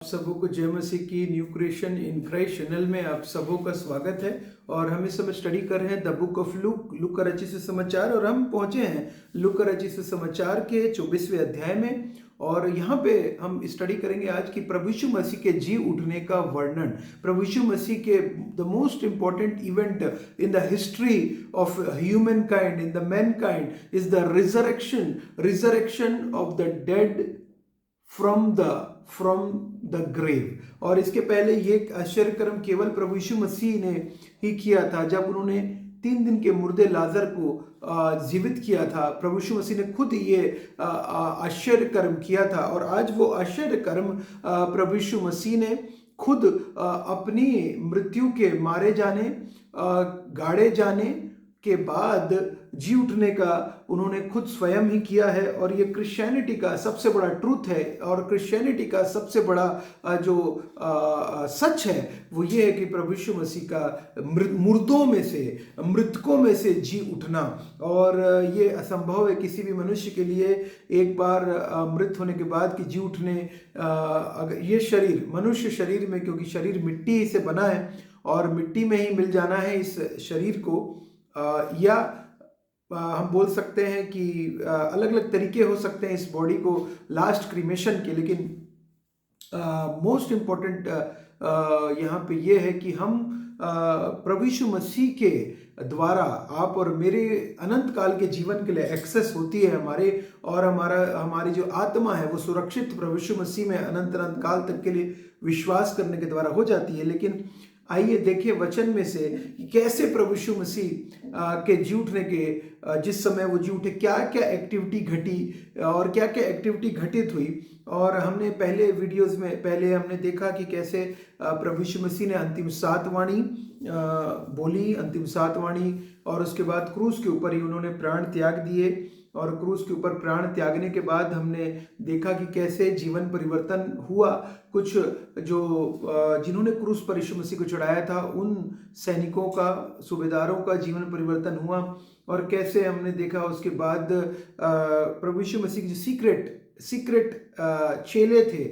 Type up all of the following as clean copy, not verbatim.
आप सबों को जय मसीह की new creation in Christ channel में आप सबों का स्वागत है। और हम इस समय स्टडी कर रहे हैं द बुक ऑफ लूक का रचित सुसमाचार, और हम पहुंचे हैं लूक का रचित सुसमाचार के 24वें अध्याय में। और यहाँ पे हम स्टडी करेंगे आज की प्रभु यीशु मसीह के जी उठने का वर्णन। प्रभु यीशु मसीह के the most important event in the history of humankind, in the mankind, is the resurrection of the dead from the grave. और इसके पहले ये आश्चर्य कर्म केवल प्रभु यीशु मसीह ने ही किया था, जब उन्होंने 3 दिन के मुर्दे लाजर को जीवित किया था। प्रभु यीशु मसीह ने खुद ये आश्चर्य कर्म किया था। और आज वो आश्चर्य कर्म प्रभु यीशु मसीह ने खुद अपनी मृत्यु के मारे जाने, गाड़े जाने के बाद जी उठने का उन्होंने खुद स्वयं ही किया है। और ये क्रिश्चियनिटी का सबसे बड़ा ट्रूथ है, और क्रिश्चियनिटी का सबसे बड़ा जो सच है वो ये है कि प्रभु यीशु मसीह का मुर्दों में से, मृतकों में से जी उठना। और ये असंभव है किसी भी मनुष्य के लिए एक बार मृत होने के बाद कि जी उठने। अगर ये शरीर मनुष्य शरीर में, क्योंकि शरीर मिट्टी से बना है और मिट्टी में ही मिल जाना है इस शरीर को, या हम बोल सकते हैं कि अलग अलग तरीके हो सकते हैं इस बॉडी को लास्ट क्रीमेशन के। लेकिन मोस्ट इम्पॉर्टेंट यहाँ पे ये है कि हम प्रभु यीशु मसीह के द्वारा आप और मेरे अनंत काल के जीवन के लिए एक्सेस होती है हमारे, और हमारी जो आत्मा है वो सुरक्षित प्रभु यीशु मसीह में अनंत काल तक के लिए विश्वास करने के द्वारा हो जाती है। लेकिन आइए देखिए वचन में से कि कैसे प्रभु यीशु मसीह के जी उठने के जिस समय वो जी उठे क्या क्या एक्टिविटी घटी और क्या क्या एक्टिविटी घटित हुई। और हमने पहले वीडियोस में पहले हमने देखा कि कैसे प्रभु यीशु मसीह ने अंतिम 7 वाणी बोली, अंतिम 7 वाणी, और उसके बाद क्रूस के ऊपर ही उन्होंने प्राण त्याग दिए। और क्रूस के ऊपर प्राण त्यागने के बाद हमने देखा कि कैसे जीवन परिवर्तन हुआ। कुछ जो जिन्होंने क्रूस पर यीशु मसीह को चढ़ाया था उन सैनिकों का, सूबेदारों का जीवन परिवर्तन हुआ। और कैसे हमने देखा उसके बाद प्रभु यीशु मसीह के जो सीक्रेट चेले थे,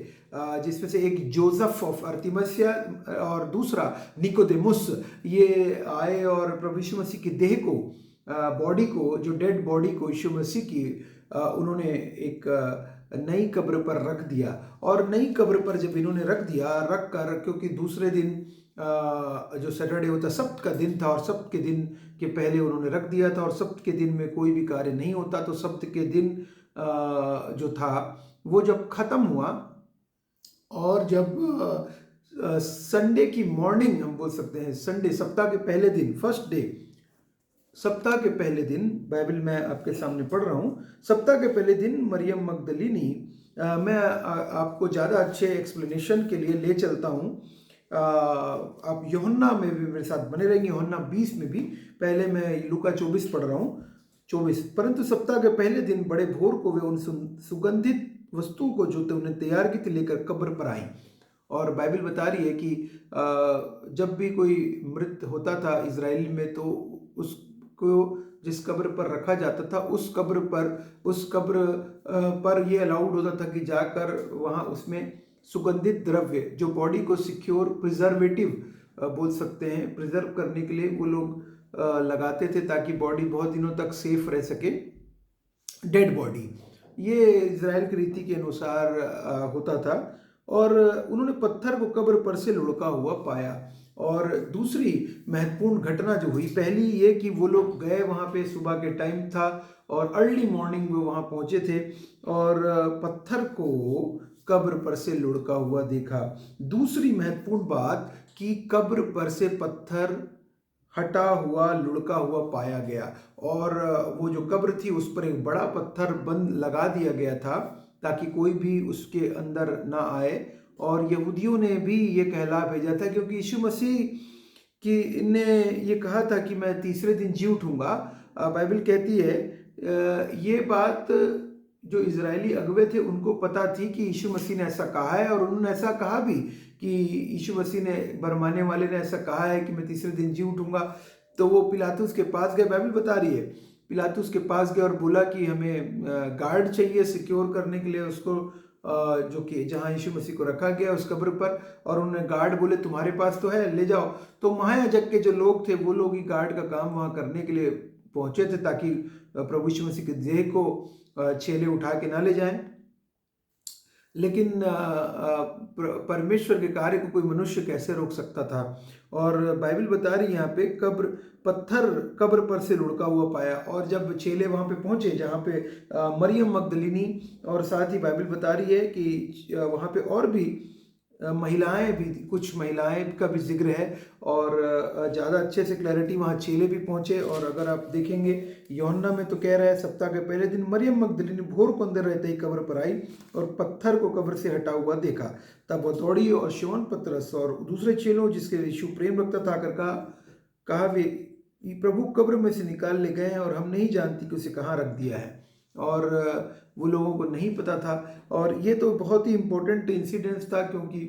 जिसमें से एक जोसेफ ऑफ अरिमथिया और दूसरा निकोदेमुस, ये आए और प्रभु यीशु मसीह की देह को, बॉडी को, जो डेड बॉडी को यीशु मसीह की उन्होंने एक नई कब्र पर रख दिया। और नई कब्र पर जब इन्होंने रख कर, क्योंकि दूसरे दिन जो सैटरडे होता सब्त का दिन था, और सब्त के दिन के पहले उन्होंने रख दिया था, और सब्त के दिन में कोई भी कार्य नहीं होता। तो सब्त के दिन जो था वो जब खत्म हुआ, और जब संडे की मॉर्निंग, हम बोल सकते हैं संडे, सप्ताह के पहले दिन, फर्स्ट डे, सप्ताह के पहले दिन, बाइबल में आपके सामने पढ़ रहा हूँ, सप्ताह के पहले दिन मरियम मगदलिनी, मैं आपको ज़्यादा अच्छे एक्सप्लेनेशन के लिए ले चलता हूँ। आप यूहन्ना में भी मेरे साथ बने रहेंगे, यूहन्ना 20 में भी। पहले मैं लूका 24 पढ़ रहा हूँ, 24। परंतु सप्ताह के पहले दिन बड़े भोर को वे उन सुगंधित वस्तुओं को जो उन्होंने तैयार की थी लेकर कब्र पर आई। और बाइबल बता रही है कि जब भी कोई मृत होता था इजराइल में, तो उसको जिस कब्र पर रखा जाता था उस कब्र पर ये अलाउड होता था कि जाकर वहाँ उसमें सुगंधित द्रव्य, जो बॉडी को सिक्योर, प्रिजर्वेटिव बोल सकते हैं, प्रिजर्व करने के लिए वो लोग लगाते थे, ताकि बॉडी बहुत दिनों तक सेफ रह सके, डेड बॉडी। ये इजराइल की रीति के अनुसार होता था। और उन्होंने पत्थर को कब्र पर से लुढ़का हुआ पाया। और दूसरी महत्वपूर्ण घटना जो हुई, पहली ये कि वो लोग गए वहाँ पे, सुबह के टाइम था और अर्ली मॉर्निंग में वहाँ पहुँचे थे, और पत्थर को कब्र पर से लुढ़का हुआ देखा। दूसरी महत्वपूर्ण बात कि कब्र पर से पत्थर हटा हुआ, लुढ़का हुआ पाया गया, और वो जो कब्र थी उस पर एक बड़ा पत्थर बंद लगा दिया गया था, ताकि कोई भी उसके अंदर ना आए। और यहूदियों ने भी ये कहला भेजा था, क्योंकि यीशु मसीह की ने ये कहा था कि मैं तीसरे दिन जी उठूंगा। बाइबल कहती है ये बात जो इजरायली अगुवे थे उनको पता थी कि यीशु मसीह ने ऐसा कहा है, और उन्होंने ऐसा कहा भी कि यीशु मसीह ने, बरमाने वाले ने ऐसा कहा है कि मैं तीसरे दिन जी उठूंगा। तो वो पिलातुस के पास गए, बाइबल बता रही है, पिलातुस के पास गए और बोला कि हमें गार्ड चाहिए सिक्योर करने के लिए उसको, जो कि जहाँ यीशु मसीह को रखा गया उस कब्र पर, और उन्होंने गार्ड बोले तुम्हारे पास तो है, ले जाओ। तो महायाजक के जो लोग थे वो लोग ही गार्ड का काम वहाँ करने के लिए पहुंचे थे, ताकि प्रभु यीशु मसीह की देह को चेले उठा के ना ले जाएं। लेकिन परमेश्वर के कार्य को कोई मनुष्य कैसे रोक सकता था। और बाइबल बता रही है यहाँ पे पत्थर कब्र पर से लुढ़का हुआ पाया। और जब चेले वहाँ पे पहुँचे जहाँ पे मरियम मगदलिनी, और साथ ही बाइबल बता रही है कि वहाँ पे और भी महिलाएं भी, कुछ महिलाएं का भी जिक्र है, और ज़्यादा अच्छे से क्लैरिटी वहाँ चेले भी पहुँचे। और अगर आप देखेंगे यूहन्ना में तो कह रहा है सप्ताह के पहले दिन मरियम मगदलिनी भोर को अंदर रहते ही कब्र पर आई और पत्थर को कब्र से हटा हुआ देखा। तब वो दौड़ी और शमौन पतरस और दूसरे चेलों जिसके यीशु प्रेम रखता था आकर कहा वे प्रभु कब्र में से निकाल ले गए हैं और हम नहीं जानती कि उसे कहाँ रख दिया है। और वो लोगों को नहीं पता था। और ये तो बहुत ही इम्पोर्टेंट इंसिडेंस था, क्योंकि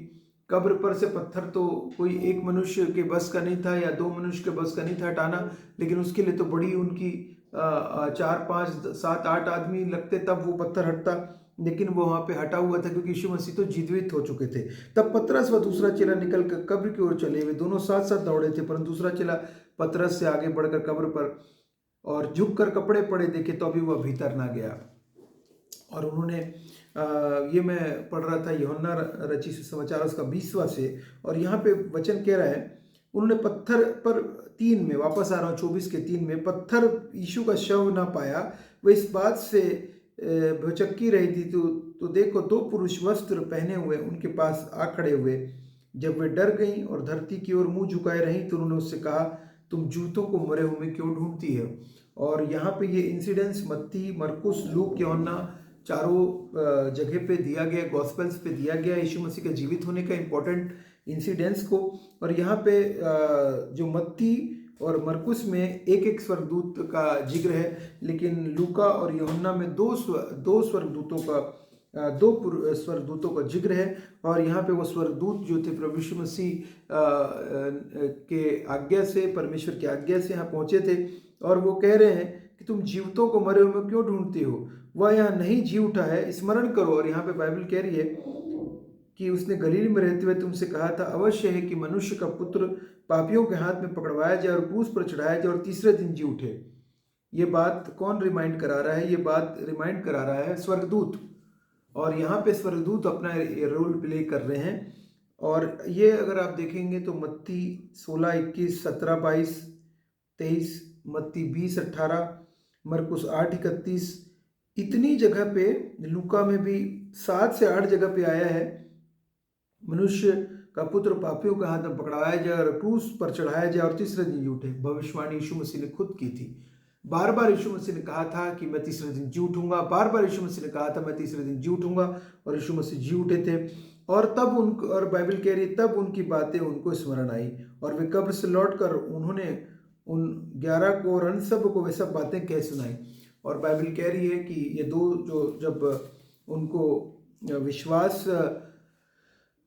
कब्र पर से पत्थर तो कोई एक मनुष्य के बस का नहीं था या दो मनुष्य के बस का नहीं था हटाना, लेकिन उसके लिए तो बड़ी उनकी 4 5 7 8 आदमी लगते तब वो पत्थर हटता। लेकिन वो वहाँ पे हटा हुआ था क्योंकि यीशु मसीह तो जीवित हो चुके थे। तब पतरस व दूसरा चेला निकल कर कब्र की ओर चले हुए, दोनों साथ साथ दौड़े थे, परंतु दूसरा चेला पतरस से आगे बढ़कर कब्र पर और झुक कर कपड़े पड़े देखे तो अभी वह भीतर ना गया। और उन्होंने ये मैं पढ़ रहा था यूहन्ना रचित सुसमाचार उसका 20वां से, और यहाँ पे वचन कह रहा है उन्होंने पत्थर पर 3 में, वापस आ रहा हूँ 24 के 3 में, पत्थर यीशु का शव ना पाया। वह इस बात से भौचक्की रही थी तो देखो 2 पुरुष वस्त्र पहने हुए उनके पास आ खड़े हुए। जब वे डर गईं और धरती की ओर मुंह झुकाए रहीं तो उन्होंने उससे कहा तुम जूतों को मरे हुए में क्यों ढूंढती है। और यहाँ पे ये इंसिडेंट्स मत्ती, मरकुस, लूक, यूहन्ना चारों जगह पे दिया गया, गॉस्पेल्स पे दिया गया यीशु मसीह के जीवित होने का इम्पोर्टेंट इंसिडेंट्स को। और यहाँ पे जो मत्ती और मरकुस में एक एक स्वर्गदूत का जिक्र है, लेकिन लूका और यूहन्ना में दो स्वर्गदूतों का जिक्र है। और यहाँ पे वो स्वर्गदूत जो थे प्रभु यीशु मसीह के आज्ञा से, परमेश्वर की आज्ञा से यहाँ पहुँचे थे, और वो कह रहे हैं कि तुम जीवतों को मरे हुए क्यों ढूंढते हो, वह यहाँ नहीं जी उठा है, स्मरण करो। और यहाँ पे बाइबल कह रही है कि उसने गलील में रहते हुए तुमसे कहा था अवश्य है कि मनुष्य का पुत्र पापियों के हाथ में पकड़वाया जाए और क्रूस पर चढ़ाया जाए और तीसरे दिन जी उठे। ये बात कौन रिमाइंड करा रहा है? ये बात रिमाइंड करा रहा है स्वर्गदूत। और यहाँ पे स्वर्गदूत अपना रोल प्ले कर रहे हैं। और ये अगर आप देखेंगे तो मत्ती 16, 21, 17, 22, 23, मत्ती 20, 18, मरकुस 8, 31, इतनी जगह पे, लूका में भी 7 से 8 जगह पे आया है मनुष्य का पुत्र पापियों के हाथ में पकड़ाया जाए और क्रूस पर चढ़ाया जाए और तीसरे दिन जी उठे। भविष्यवाणी यीशु मसीह ने खुद की थी। बार बार यीशु मसीह ने कहा था कि मैं तीसरे दिन जी उठूंगा, बार बार यीशु मसीह ने कहा था मैं तीसरे दिन जी उठूंगा, और यीशु मसीह जी उठे थे। और तब और बाइबल कह रही तब उनकी बातें उनको स्मरण आई और वे कब्र से लौटकर उन्होंने उन 11 को और अन्य सब को वे सब बातें कह सुनाई। और बाइबल कह रही है कि ये दो जो जब उनको विश्वास,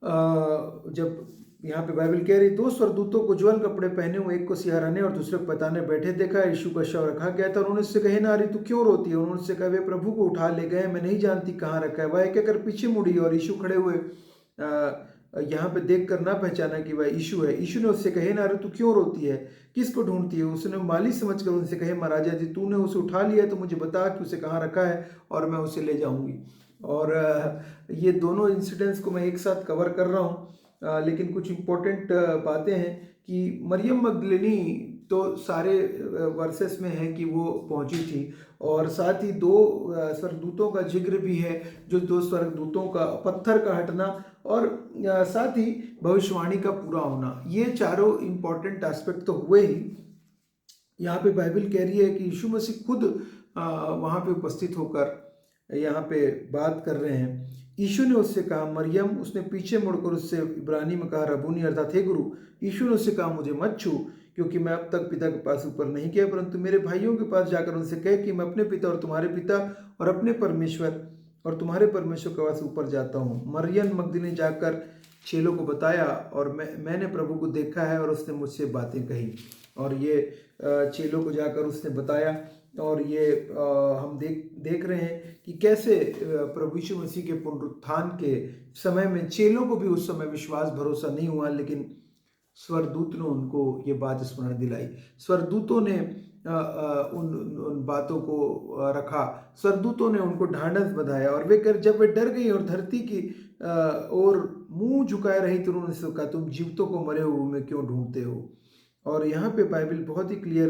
जब यहाँ पे बाइबल कह रही 2 स्वर्गदूतों को ज्वल कपड़े पहने हुए, एक को सिहाराने और दूसरे को पताने बैठे देखा, यीशु का शव रखा गया था। उन्होंने उससे कहे नारी तू क्यों रोती है? उन्होंने उससे कहा वे प्रभु को उठा ले गए, मैं नहीं जानती कहाँ रखा है। वह कहकर पीछे मुड़ी और यीशु खड़े हुए यहाँ पे देख कर ना पहचाना कि वह यीशु है। यीशु ने उससे कहे नारी तू क्यों रोती है, किसको ढूंढती है? उसने माली समझकर उनसे कहे महाराजा जी तूने उसे उठा लिया तो मुझे बता कि उसे कहाँ रखा है और मैं उसे ले जाऊंगी। और ये दोनों इंसिडेंट्स को मैं एक साथ कवर कर रहा हूँ, लेकिन कुछ इम्पोर्टेंट बातें हैं कि मरियम मगदलिनी तो सारे वर्सेस में है कि वो पहुंची थी, और साथ ही 2 स्वर्गदूतों का जिक्र भी है, जो 2 स्वर्गदूतों का पत्थर का हटना और साथ ही भविष्यवाणी का पूरा होना, ये चारों इम्पोर्टेंट एस्पेक्ट तो हुए ही। यहाँ पे बाइबल कह रही है कि यीशु मसीह खुद वहाँ पे उपस्थित होकर यहाँ पे बात कर रहे हैं। यीशु ने उससे कहा मरियम, उसने पीछे मुड़कर उससे इब्रानी में कहा रबूनी अर्थात हे गुरु। यीशु ने उससे कहा मुझे मत छू, क्योंकि मैं अब तक पिता के पास ऊपर नहीं गया, परंतु मेरे भाइयों के पास जाकर उनसे कह कि मैं अपने पिता और तुम्हारे पिता और अपने परमेश्वर और तुम्हारे परमेश्वर के पास ऊपर जाता हूँ। मरियम मगदलिनी जाकर चेलों को बताया और मैंने प्रभु को देखा है और उसने मुझसे बातें कही। और ये चेलों को जाकर उसने बताया और ये हम देख रहे हैं कि कैसे प्रभु यीशु मसीह के पुनरुत्थान के समय में चेलों को भी उस समय विश्वास भरोसा नहीं हुआ, लेकिन स्वर्गदूत ने उनको ये बात स्मरण दिलाई। स्वर्गदूतों ने उन उन बातों को रखा, स्वर्गदूतों ने उनको ढांढस बंधाया, और जब वे डर गई और धरती की और मुंह झुकाए रही तो उन्होंने कहा, तुम जीवितों को मरे हुए में क्यों ढूंढते हो। और यहाँ पे बाइबल बहुत ही क्लियर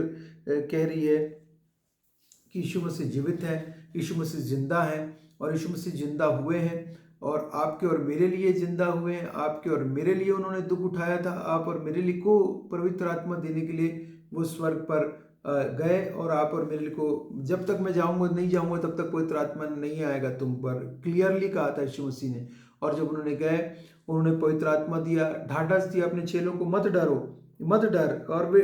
कह रही है कि यीशु मसीह जीवित है, यीशु मसीह जिंदा है, और यीशु मसीह जिंदा हुए हैं और आपके और मेरे लिए जिंदा हुए हैं। आपके और मेरे लिए उन्होंने दुख उठाया था, आप और मेरे लिए को पवित्र आत्मा देने के लिए वो स्वर्ग पर गए, और आप और मेरे लिए को, जब तक मैं जाऊंगा नहीं जाऊंगा तब तक पवित्र आत्मा नहीं आएगा तुम पर, क्लियरली कहा था यीशु मसीह ने। और जब उन्होंने गए, उन्होंने पवित्र आत्मा दिया, ढाढ़स दिया अपने चेलों को, मत डरो, मत डर, और वे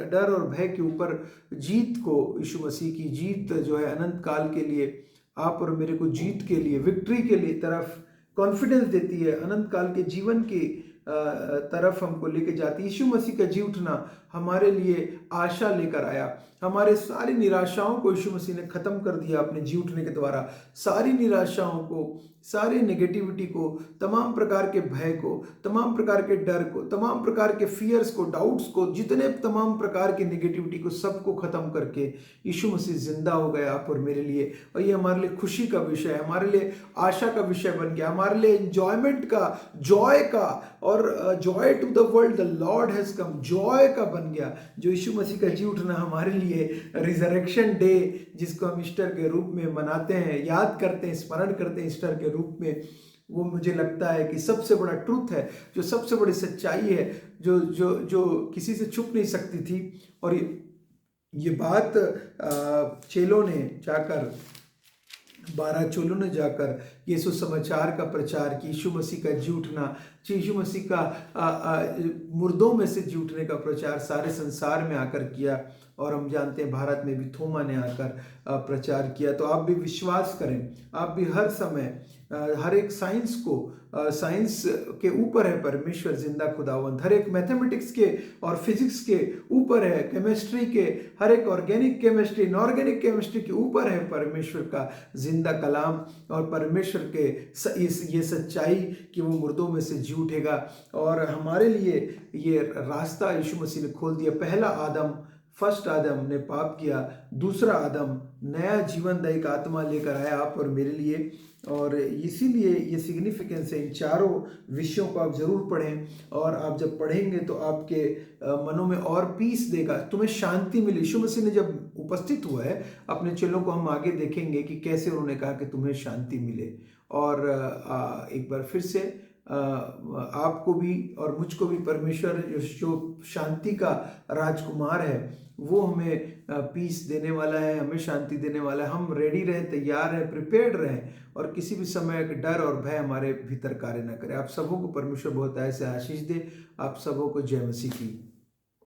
डर और भय के ऊपर जीत को, यीशु मसीह की जीत जो है अनंत काल के लिए, आप और मेरे को जीत के लिए, विक्ट्री के लिए तरफ कॉन्फिडेंस देती है, अनंत काल के जीवन की तरफ हमको लेके जाती है। यीशु मसीह का जी उठना हमारे लिए आशा लेकर आया। हमारे सारी निराशाओं को यीशु मसीह ने खत्म कर दिया अपने जी उठने के द्वारा। सारी निराशाओं को, सारी नेगेटिविटी को, तमाम प्रकार के भय को, तमाम प्रकार के डर को, तमाम प्रकार के फियर्स को, डाउट्स को, जितने तमाम प्रकार की नेगेटिविटी को, सबको खत्म करके यीशु मसीह जिंदा हो गया आप और मेरे लिए। और ये हमारे लिए खुशी का विषय है, हमारे लिए आशा का विषय बन गया, हमारे लिए एंजॉयमेंट का, जॉय का, और joy to the world the lord has come, joy का बन गया। जो यीशु मसीह का जी उठना हमारे लिए रिजरेक्शन डे, जिसको हम ईस्टर के रूप में मनाते हैं, याद करते हैं, स्मरण करते हैं ईस्टर के रूप में, वो मुझे लगता है कि सबसे बड़ा ट्रूथ है, जो सबसे बड़ी सच्चाई है, जो जो जो किसी से छुप नहीं सकती थी। और ये बात चेलों ने जाकर, 12 चेलों ने जाकर यीशु समाचार का प्रचार कि यीशु मसीह का जी उठना, यीशु मसीह का मुर्दों में से जी उठने का प्रचार सारे संसार में आकर किया। और हम जानते हैं भारत में भी थोमा ने आकर प्रचार किया। तो आप भी विश्वास करें, आप भी हर समय, हर एक साइंस को, साइंस के ऊपर है परमेश्वर जिंदा खुदावंत, हर एक मैथमेटिक्स के और फिजिक्स के ऊपर है, केमिस्ट्री के, हर एक ऑर्गेनिक केमिस्ट्री, इनऑर्गेनिक केमिस्ट्री के ऊपर है परमेश्वर का जिंदा कलाम, और परमेश्वर के ये सच्चाई कि वो मुर्दों में से जी उठेगा। और हमारे लिए ये रास्ता यीशु मसीह ने खोल दिया। पहला आदम, फर्स्ट आदम ने पाप किया, दूसरा आदम नया जीवनदायी आत्मा लेकर आया आप और मेरे लिए। और इसीलिए ये सिग्निफिकेंस है। इन चारों विषयों को आप जरूर पढ़ें, और आप जब पढ़ेंगे तो आपके मनों में और पीस देगा, तुम्हें शांति मिले। यीशु मसीह ने जब उपस्थित हुआ है अपने चेलों को, हम आगे देखेंगे कि कैसे उन्होंने कहा कि तुम्हें शांति मिले। और एक बार फिर से आपको भी और मुझको भी परमेश्वर जो शांति का राजकुमार है, वो हमें पीस देने वाला है, हमें शांति देने वाला है। हम रेडी रहें, तैयार रहें, प्रिपेयर्ड रहें, और किसी भी समय डर और भय हमारे भीतर कार्य न करे। आप सबों को परमेश्वर बहुत ऐसे आशीष दे। आप सबों को जय मसीह की।